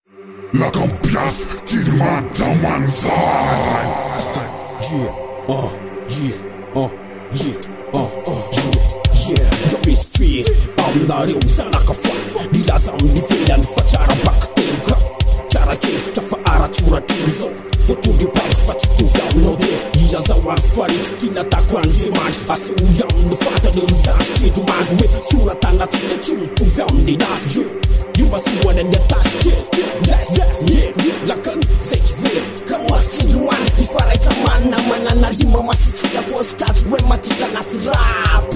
La campias Kilimata Manzai. Jag visst fel, amnar rosa nakafan. Lila sam di filan facara bakterka. Cara kefta fa aratura tuzo. Votug de pak fati tu fiam no de. Ia zawar farit tina takwan zeman. Ase uyam no fata de zas chedu madwe. Suratana tita chum tu fiam ni nas je. You must see one and your task kill. That's yeah. Lakan sage veil. Come on, see you want to fight a man. Na manana rima masitsika force catch when matika nat rap.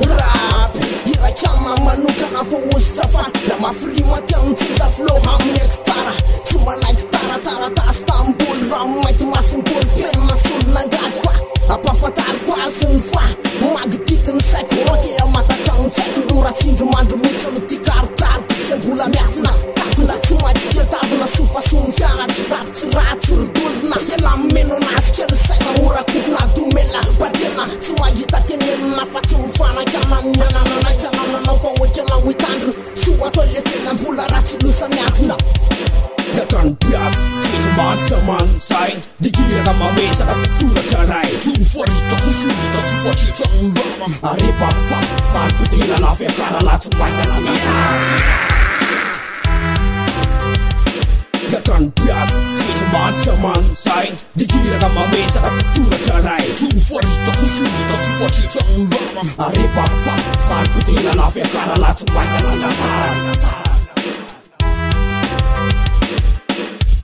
Ira chama manuka na fo ustafa. Na mafrima tantza flow ham nektara. Suma like tara Istanbul ram might massimbol pen masul langad kwa. Apa fatar kwa sunfa. Magditin psychology amata chang lura singa mandro mitson tikar. Bula miafna, kakunda tsumaj dia tavana sufa sumfiana tsiratsir dolina ela meno naskely saina mora kofina domela batena tsy mahita tenenina fa tsy mifanakana nanananaisanananao fa oekena hoitandrina soa atao le felam-bola ratsy losa miatona Yakan pias, titman saman sai. Dikira mamesa ka surata rai. Tun farita kusulita tufatita murama. Arepak fan putina na fekara la tuwaita sinita. Yakan pias, titman saman sai. Dikira mamesa ka surata rai. Tun farita kusulita tufatita murama. Arepak fan putina na fekara la tuwaita sinita.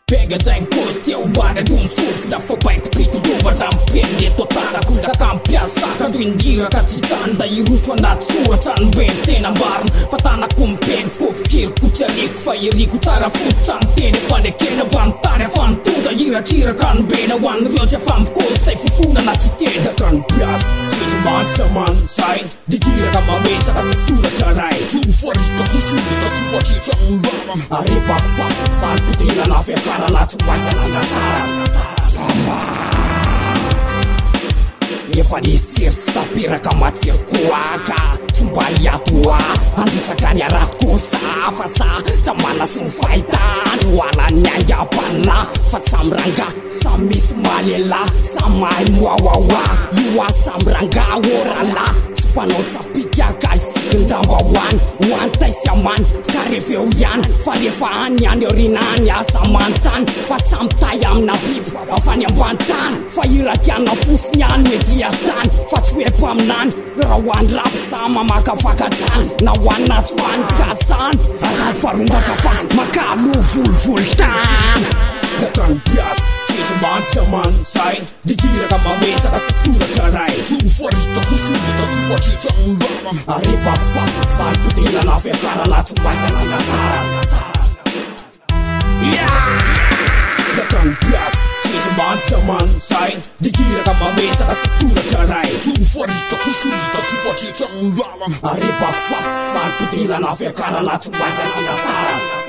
Pega tem custo, eu bada de surf da fobai que pito do badam pende totara com da campia saca do indira catitanda e russo andat sua tan bente na bar fatana com pen kofkir kuchalik fairi kutara futan tene fane kena vantane fan tuda ira kira kan bena wan rioja fam kol sai fufuna na kitenda kan pias titman saman sai dikira kama mesa ka sura tarai Tun farita kusulita tufatita murama. Arepak fan putina na fekara la tuwaita sinasara Efa nisir stapira kama tirkuaka Tumbayatwa Anditsakani aratkosa Fasa tamana sumfaitan Wana nyanya panla Fasamranga Samis malela Samai mwawawa Yua samranga orala Panot sapikya kaisikin number one tai siaman kareveu yan farefaan yan yorinan ya samantan fasamtayam na bib afanyambantan fairakyan na fusnyan mediatan fatswepamnan rawan rap sama makafakatan na wanatwan kasan asal farumbakafan makalu vulvultan Yakan pias, titman saman sai. Dikira kama mesa ka surata rai. Tun farita kusulita tufatita murama. Arepak fan putina na fekara la tuwaita sinasara Yakan pias, titman saman sai. Dikira kama mesa ka surata rai. Tun farita kusulita tufatita murama. Arepak fan putina na fekara la tuwaita sinasara